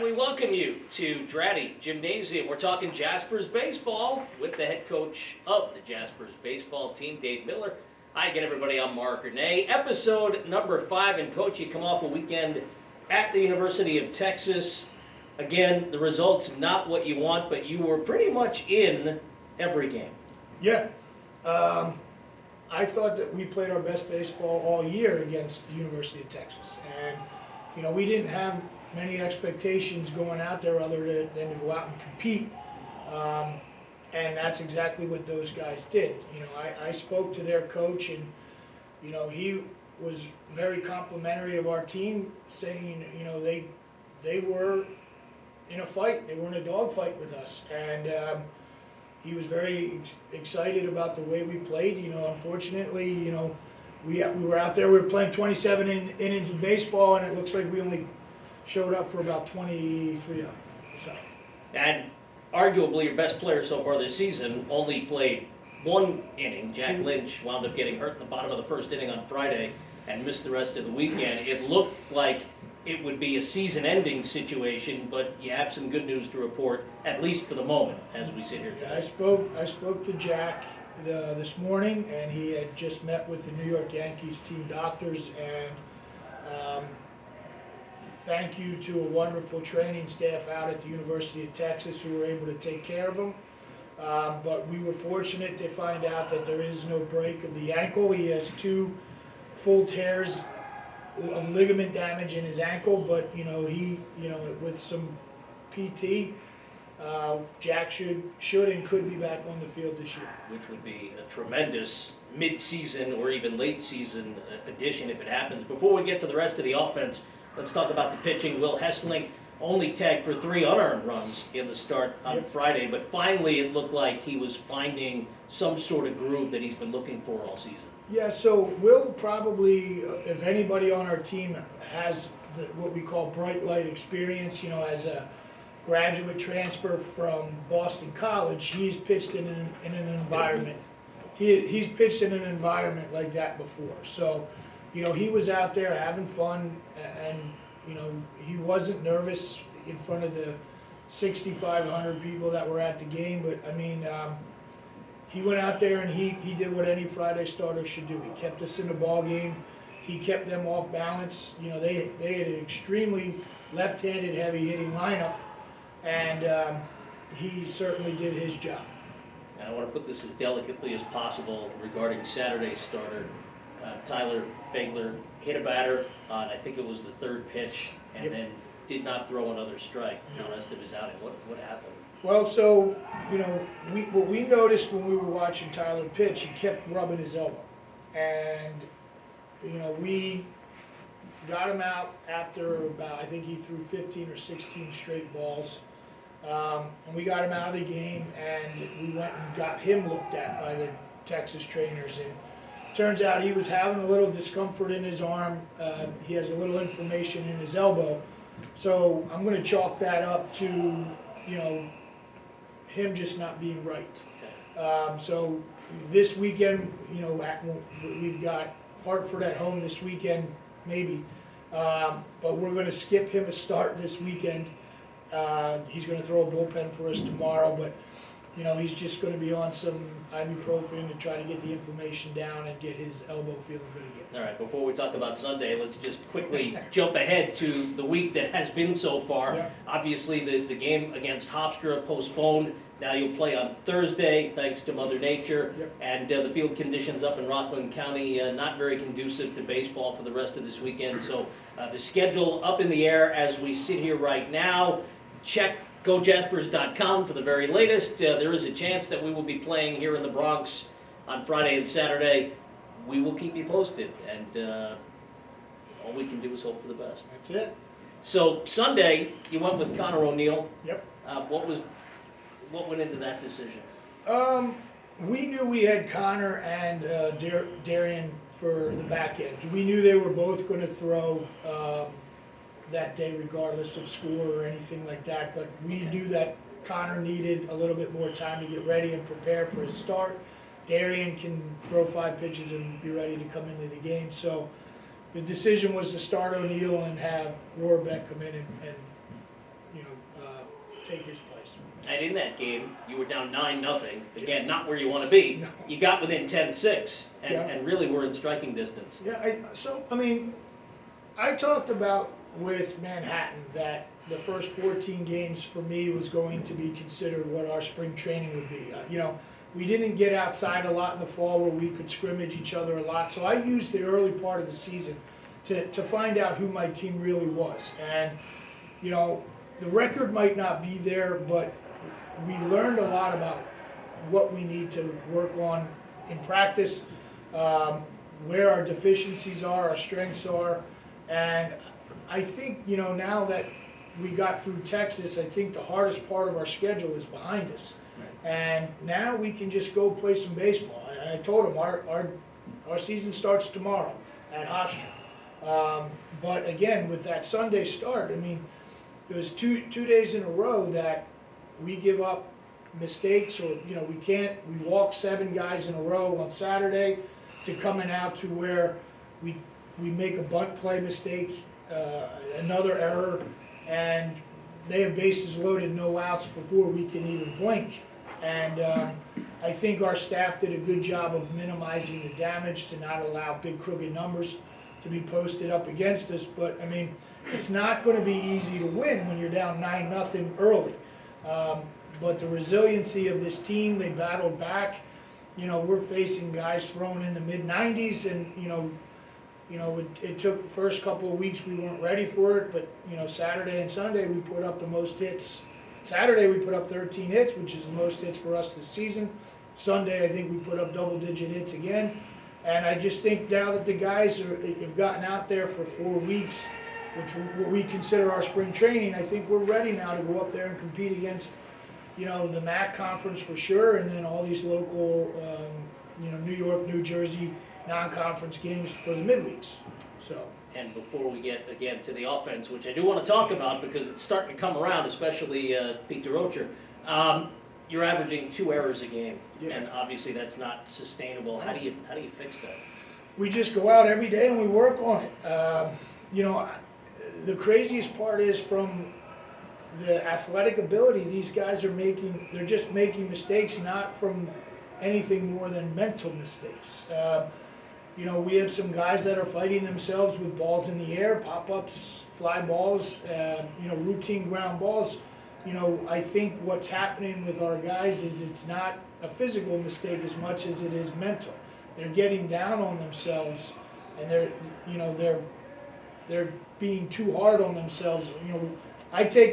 And we welcome you to Dratty Gymnasium. We're talking Jaspers baseball with the head coach of the Jaspers baseball team, Dave Miller. Hi again, everybody. I'm Marc Ernay. Episode number 5. And Coach, you come off a weekend at the University of Texas. Again, the results not what you want, but you were pretty much in every game. Yeah. I thought that we played our best baseball all year against the University of Texas. And, you know, we didn't have many expectations going out there other than to go out and compete. And that's exactly what those guys did. You know, I spoke to their coach, and, you know, he was very complimentary of our team, saying, you know, they were in a fight. They were in a dogfight with us. And he was very excited about the way we played. You know, unfortunately, you know, we were out there, we were playing 27 innings of baseball, and it looks like we only showed up for about 23 of them. So. And arguably your best player so far this season only played one inning. Jack Lynch wound up getting hurt in the bottom of the first inning on Friday and missed the rest of the weekend. It looked like it would be a season-ending situation, but you have some good news to report, at least for the moment, as we sit here today. Yeah, I spoke to Jack this morning, and he had just met with the New York Yankees team doctors, and thank you to a wonderful training staff out at the University of Texas who were able to take care of him. But we were fortunate to find out that there is no break of the ankle. He has 2 full tears of ligament damage in his ankle, but with some PT, Jack should and could be back on the field this year. Which would be a tremendous mid-season or even late-season addition if it happens. Before we get to the rest of the offense, let's talk about the pitching. Will Hesselink only tagged for 3 unearned runs in the start on Friday, but finally it looked like he was finding some sort of groove that he's been looking for all season. Yeah, so Will probably, if anybody on our team has what we call bright light experience, you know, as a graduate transfer from Boston College, he's pitched in an environment. He's pitched in an environment like that before. So, you know, he was out there having fun, and, you know, he wasn't nervous in front of the 6,500 people that were at the game, but, I mean, he went out there and he did what any Friday starter should do. He kept us in the ball game. He kept them off balance. You know, they had an extremely left-handed, heavy-hitting lineup, and he certainly did his job. And I want to put this as delicately as possible regarding Saturday's starter. Tyler Fagler hit a batter on, I think it was the 3rd pitch, and then did not throw another strike the rest of his outing. What happened? Well, so, you know, what we noticed when we were watching Tyler pitch, he kept rubbing his elbow. And, you know, we got him out after about, I think he threw 15 or 16 straight balls. And we got him out of the game, and we went and got him looked at by the Texas trainers. And turns out he was having a little discomfort in his arm. He has a little inflammation in his elbow. So I'm going to chalk that up to, you know, him just not being right. So this weekend, you know, we've got Hartford at home this weekend, maybe. But we're going to skip him a start this weekend. He's going to throw a bullpen for us tomorrow, but, you know, he's just going to be on some ibuprofen to try to get the inflammation down and get his elbow feeling good again. All right, before we talk about Sunday, let's just quickly jump ahead to the week that has been so far. Yeah. Obviously, the game against Hofstra postponed. Now you'll play on Thursday, thanks to Mother Nature. Yep. And the field conditions up in Rockland County, not very conducive to baseball for the rest of this weekend. So the schedule up in the air as we sit here right now. Check GoJaspers.com for the very latest. There is a chance that we will be playing here in the Bronx on Friday and Saturday. We will keep you posted, and all we can do is hope for the best. That's it. So Sunday, you went with Connor O'Neill. Yep. What went into that decision? We knew we had Connor and Darian for the back end. We knew they were both going to throw that day regardless of score or anything like that, but we knew that Connor needed a little bit more time to get ready and prepare for his start. Darian can throw 5 pitches and be ready to come into the game. So the decision was to start O'Neill and have Rohrbeck come in and take his place. And in that game, you were down 9-0. Again, not where you want to be. No. You got within 10-6 and, Yeah. and really were in striking distance. Yeah, I talked about with Manhattan that the first 14 games for me was going to be considered what our spring training would be. We didn't get outside a lot in the fall where we could scrimmage each other a lot, so I used the early part of the season to find out who my team really was. And, the record might not be there, but we learned a lot about what we need to work on in practice, where our deficiencies are, our strengths are, and I think, now that we got through Texas, I think the hardest part of our schedule is behind us. Right. And now we can just go play some baseball. I told him our season starts tomorrow at Hofstra. But again, with that Sunday start, it was two days in a row that we give up mistakes, or we walk 7 guys in a row on Saturday, to coming out to where we make a bunt play mistake, another error, and they have bases loaded, no outs before we can even blink. And I think our staff did a good job of minimizing the damage to not allow big crooked numbers to be posted up against us. But it's not going to be easy to win when you're down 9-0 early. But the resiliency of this team, they battled back. We're facing guys thrown in the mid-90s, and it took the first couple of weeks, we weren't ready for it, but Saturday and Sunday we put up the most hits. Saturday we put up 13 hits, which is the most hits for us this season. Sunday I think we put up double-digit hits again. And I just think now that the guys have gotten out there for 4 weeks, which we consider our spring training, I think we're ready now to go up there and compete against, the MAC conference for sure, and then all these local, New York, New Jersey non-conference games for the midweeks. So. And before we get, again, to the offense, which I do want to talk about because it's starting to come around, especially Pete DeRocher, you're averaging 2 errors a game, yeah. And obviously that's not sustainable. How do you fix that? We just go out every day and we work on it. The craziest part is, from the athletic ability these guys are making, they're just making mistakes, not from anything more than mental mistakes. We have some guys that are fighting themselves with balls in the air, pop-ups, fly balls, routine ground balls. I think what's happening with our guys is it's not a physical mistake as much as it is mental. They're getting down on themselves, and they're being too hard on themselves. I take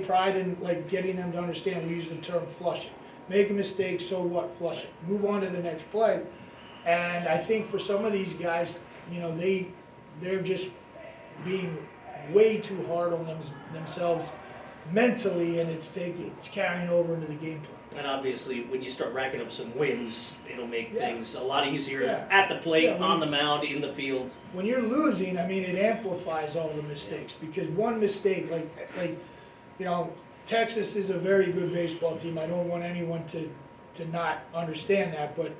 pride in getting them to understand. We use the term flushing. Make a mistake, so what? Flush it. Move on to the next play. And I think for some of these guys, they're just being way too hard on themselves mentally, and it's carrying over into the game plan. And obviously, when you start racking up some wins, it'll make things a lot easier Yeah. at the plate, on the mound, in the field. When you're losing, it amplifies all the mistakes, because one mistake, Texas is a very good baseball team. I don't want anyone to not understand that, but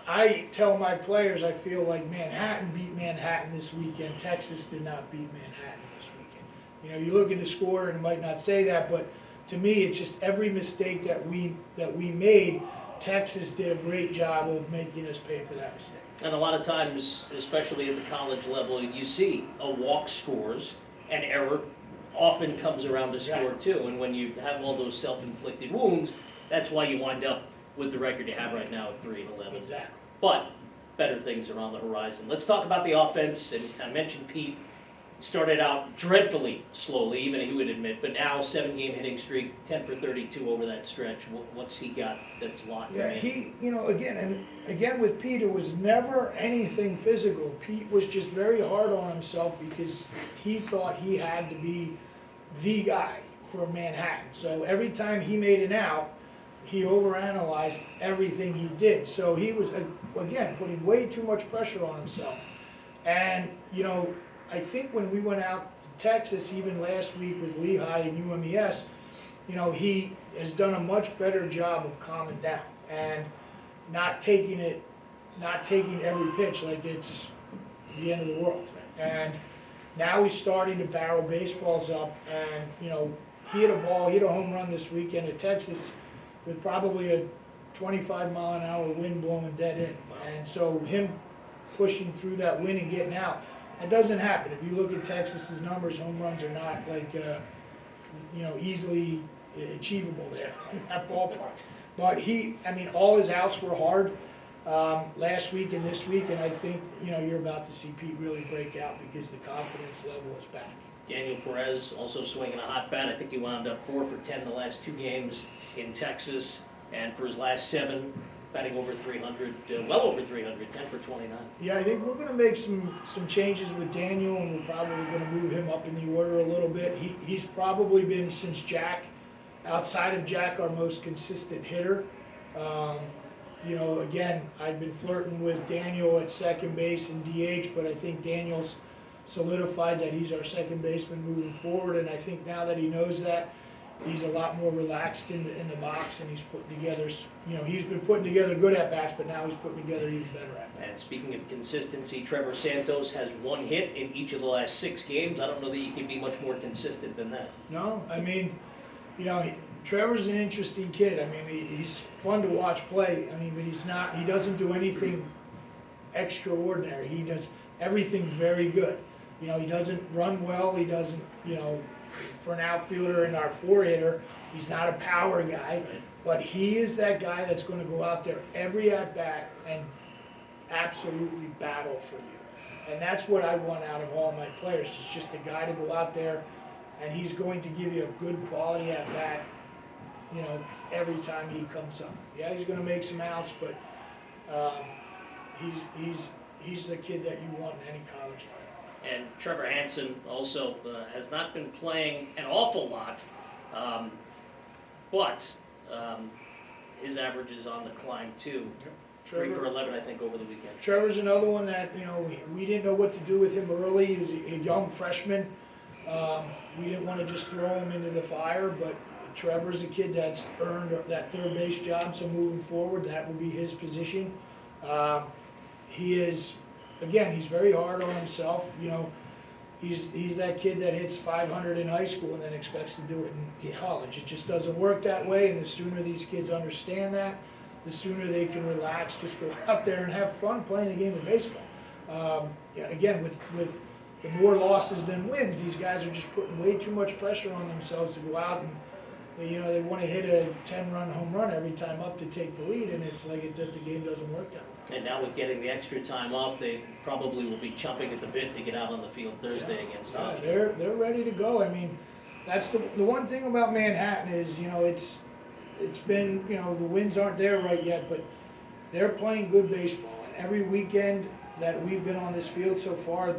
I tell my players I feel like Manhattan beat Manhattan this weekend. Texas did not beat Manhattan this weekend. You look at the score and it might not say that, but to me it's just every mistake that we made, Texas did a great job of making us pay for that mistake. And a lot of times, especially at the college level, you see a walk scores, an error often comes around to score too. And when you have all those self-inflicted wounds, that's why you wind up with the record you have right now at 3-11. Exactly. But better things are on the horizon. Let's talk about the offense. And I mentioned Pete started out dreadfully slowly, even he would admit, but now 7-game hitting streak, 10 for 32 over that stretch. What's he got that's locked in? He, again with Pete, it was never anything physical. Pete was just very hard on himself because he thought he had to be the guy for Manhattan. So every time he made an out, he overanalyzed everything he did. So he was, again, putting way too much pressure on himself. And, I think when we went out to Texas, even last week with Lehigh and UMES, he has done a much better job of calming down and not taking every pitch like it's the end of the world. And, now he's starting to barrel baseballs up, and, you know, he hit a home run this weekend at Texas with probably a 25-mile-an-hour wind blowing dead in. And so him pushing through that wind and getting out, that doesn't happen. If you look at Texas's numbers, home runs are not like, you know, easily achievable there in that ballpark. But all his outs were hard last week and this week, and I think, you know, you're about to see Pete really break out because the confidence level is back. Daniel Perez also swinging a hot bat. I think he wound up 4 for 10 the last 2 games in Texas, and for his last 7, batting over 300, well over 300, 10 for 29. Yeah, I think we're going to make some changes with Daniel, and we're probably going to move him up in the order a little bit. He's probably been, since Jack, outside of Jack, our most consistent hitter. You know, again, I've been flirting with Daniel at second base and DH, but I think Daniel's solidified that he's our second baseman moving forward, and I think now that he knows that, he's a lot more relaxed in the box, and he's putting together, you know, he's been putting together good at-bats, but now he's putting together even better at-bats. And speaking of consistency, Trevor Santos has 1 hit in each of the last 6 games. I don't know that you can be much more consistent than that. No, I mean, you know, Trevor's an interesting kid. I mean, he's fun to watch play. I mean, but he doesn't do anything extraordinary. He does everything very good. You know, he doesn't run well. He doesn't, you know, for an outfielder and our 4-hitter, he's not a power guy. But he is that guy that's going to go out there every at-bat and absolutely battle for you. And that's what I want out of all my players. It's just a guy to go out there, and he's going to give you a good quality at-bat, you know, every time he comes up. Yeah, he's going to make some outs, but he's the kid that you want in any college lineup. And Trevor Hansen also has not been playing an awful lot, but his average is on the climb too. Yep. 3 for 11, I think, over the weekend. Trevor's another one that, you know, we didn't know what to do with him early. He was a young freshman. We didn't want to just throw him into the fire, but Trevor's a kid that's earned that third base job, so moving forward, that will be his position. He is, again, he's very hard on himself. You know, he's that kid that hits 500 in high school and then expects to do it in college. It just doesn't work that way, and the sooner these kids understand that, the sooner they can relax, just go out there and have fun playing a game of baseball. Yeah, again, with the more losses than wins, these guys are just putting way too much pressure on themselves to go out and, you know, they want to hit a 10-run home run every time up to take the lead, and it's like the game doesn't work that way. And now with getting the extra time off, they probably will be chomping at the bit to get out on the field Thursday against Hofstra. They're ready to go. I mean, that's the one thing about Manhattan is, you know, it's been, you know, the wins aren't there right yet, but they're playing good baseball. And every weekend that we've been on this field so far,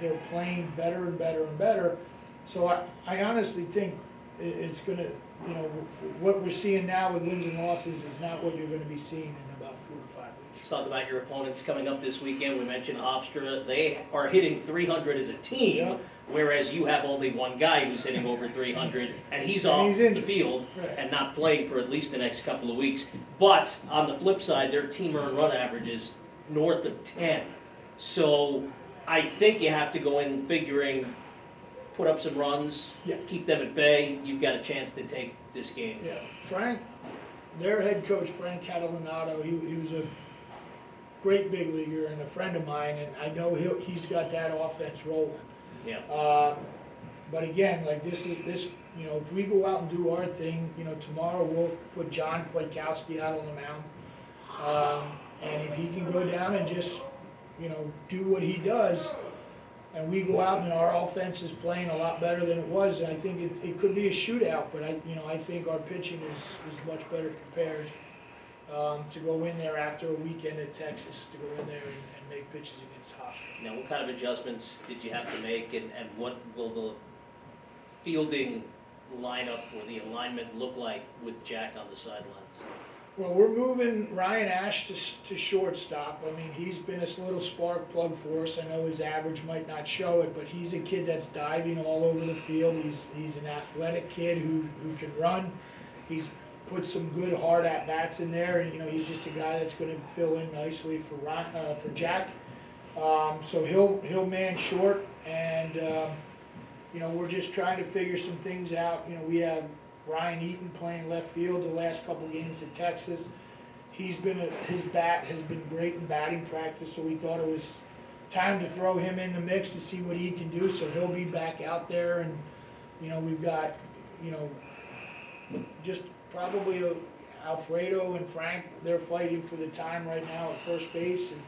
they're playing better and better and better. So I honestly think it's going to, you know, what we're seeing now with wins and losses is not what you're going to be seeing in about 4 to 5 weeks. Let's talk about your opponents coming up this weekend. We mentioned Hofstra. They are hitting 300 as a team, whereas you have only one guy who's hitting over 300, and he's off the field and not playing for at least the next couple of weeks. But on the flip side, their team earned run average is north of 10. So I think you have to go in figuring, put up some runs, keep them at bay. You've got a chance to take this game. Yeah, Frank, their head coach, Frank Catalanato, he was a great big leaguer and a friend of mine, and I know he's got that offense rolling. Yeah. But again, like this, you know, if we go out and do our thing, you know, tomorrow we'll put John Kwiatkowski out on the mound, and if he can go down and just, you know, do what he does, and we go out and our offense is playing a lot better than it was, and I think it could be a shootout, but I think our pitching is much better prepared to go in there after a weekend at Texas, to go in there and make pitches against Hofstra. Now, what kind of adjustments did you have to make, and what will the fielding lineup or the alignment look like with Jack on the sidelines? Well, we're moving Ryan Ash to shortstop. I mean, he's been a little spark plug for us. I know his average might not show it, but he's a kid that's diving all over the field. He's an athletic kid who can run. He's put some good hard at-bats in there, and, you know, he's just a guy that's going to fill in nicely for Jack. So he'll man short, and you know, we're just trying to figure some things out. You know, we have Ryan Eaton playing left field the last couple games at Texas. His bat has been great in batting practice, so we thought it was time to throw him in the mix to see what he can do. So he'll be back out there, and you know, we've got, you know, just probably Alfredo and Frank. They're fighting for the time right now at first base, and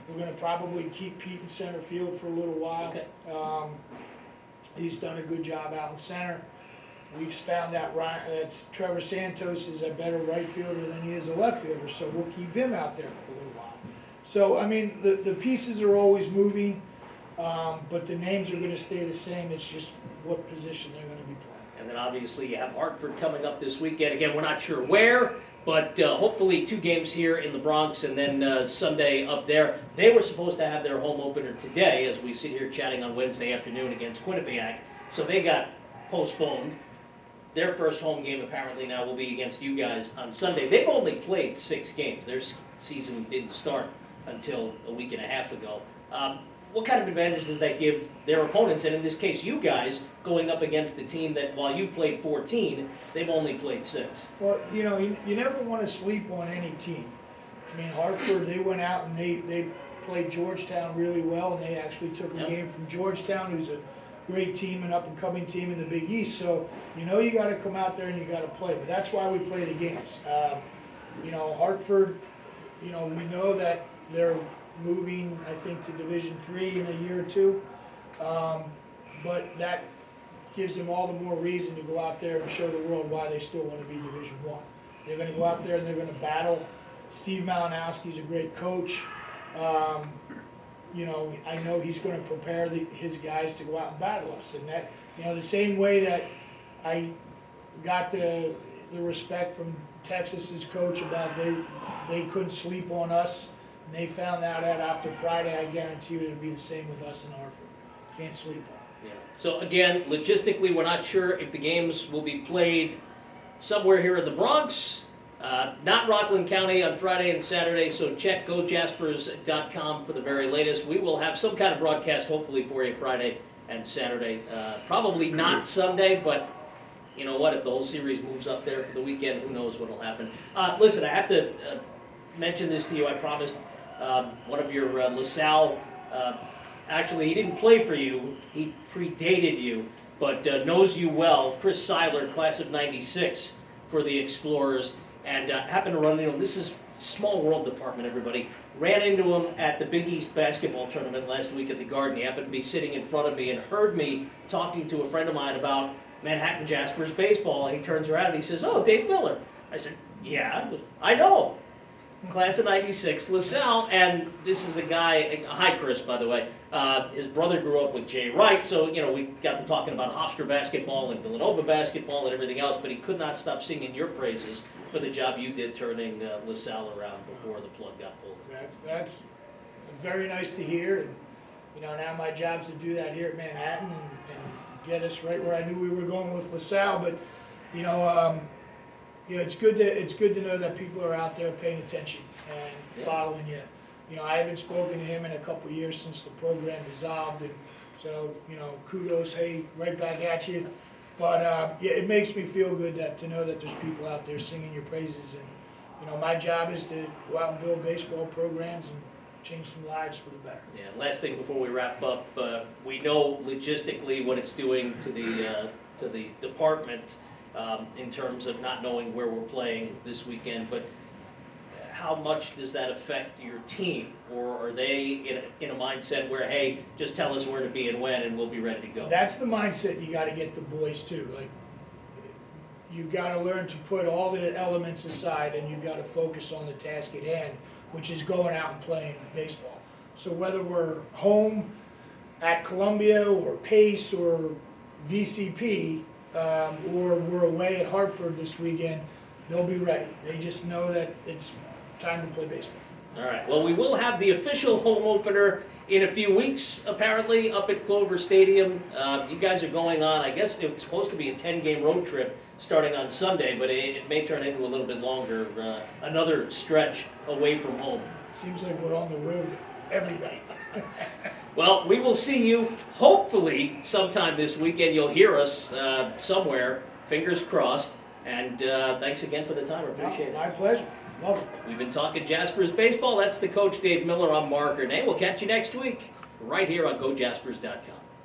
we're going to probably keep Pete in center field for a little while. Okay. He's done a good job out in center. We've found that Trevor Santos is a better right fielder than he is a left fielder, so we'll keep him out there for a little while. So, I mean, the pieces are always moving, but the names are going to stay the same. It's just what position they're going to be playing. And then obviously you have Hartford coming up this weekend. Again, we're not sure where, but hopefully 2 games here in the Bronx and then Sunday up there. They were supposed to have their home opener today as we sit here chatting on Wednesday afternoon against Quinnipiac. So they got postponed. Their first home game apparently now will be against you guys on Sunday. They've only played 6 games. Their season didn't start until a week and a half ago. What kind of advantage does that give their opponents, and in this case you guys, going up against the team that while you played 14, they've only played 6? Well, you know, you never want to sleep on any team. I mean, Hartford, they went out and they played Georgetown really well, and they actually took a game from Georgetown, who's a great team, an up-and-coming team in the Big East. So, you know, you got to come out there and you got to play. But that's why we play the games. You know, Hartford, you know, we know that they're moving, I think, to Division III in a year or 2. But that gives them all the more reason to go out there and show the world why they still want to be Division I. They're going to go out there and they're going to battle. Steve Malinowski's a great coach. You know, I know he's going to prepare his guys to go out and battle us. And that, you know, the same way that I got the respect from Texas's coach about they couldn't sleep on us, and they found that out after Friday, I guarantee you it'll be the same with us in Hartford. Can't sleep on it. Yeah. So again, logistically, we're not sure if the games will be played somewhere here in the Bronx. Not Rockland County on Friday and Saturday, so check gojaspers.com for the very latest. We will have some kind of broadcast hopefully for you Friday and Saturday. Probably not Sunday, but you know what, if the whole series moves up there for the weekend, who knows what will happen. Listen, I have to mention this to you, I promised. One of your LaSalle, actually he didn't play for you, he predated you, but knows you well. Chris Seiler, class of '96 for the Explorers. And happened to run into him. This is small world department, everybody. Ran into him at the Big East basketball tournament last week at the Garden. He happened to be sitting in front of me and heard me talking to a friend of mine about Manhattan Jaspers baseball. And he turns around and he says, "Oh, Dave Miller." I said, "Yeah, I know. Class of '96, LaSalle." And this is a guy, hi Chris, by the way. His brother grew up with Jay Wright, so you know we got to talking about Hofstra basketball and Villanova basketball and everything else, but he could not stop singing your praises for the job you did turning LaSalle around before the plug got pulled. That's very nice to hear, and you know, now my job's to do that here at Manhattan and get us right where I knew we were going with LaSalle. But you know, it's good to know that people are out there paying attention and following you. You know, I haven't spoken to him in a couple of years since the program dissolved, and so you know, kudos, hey, right back at you. But yeah, it makes me feel good to know that there's people out there singing your praises, and you know, my job is to go out and build baseball programs and change some lives for the better. Yeah. Last thing before we wrap up, we know logistically what it's doing to the department in terms of not knowing where we're playing this weekend, but how much does that affect your team? Or are they in a mindset where, hey, just tell us where to be and when, and we'll be ready to go? That's the mindset you got to get the boys to. Like, you've got to learn to put all the elements aside, and you've got to focus on the task at hand, which is going out and playing baseball. So whether we're home at Columbia or Pace or VCP, or we're away at Hartford this weekend, they'll be ready. They just know that it's time to play baseball. All right. Well, we will have the official home opener in a few weeks, apparently, up at Clover Stadium. You guys are going on, I guess it's supposed to be a 10-game road trip starting on Sunday, but it may turn into a little bit longer, another stretch away from home. It seems like we're on the road every day. Well, we will see you hopefully sometime this weekend. You'll hear us somewhere, fingers crossed. And thanks again for the time. I appreciate it. My pleasure. Love it. We've been talking Jaspers baseball. That's the coach, Dave Miller. I'm Marc Ernay. We'll catch you next week right here on GoJaspers.com.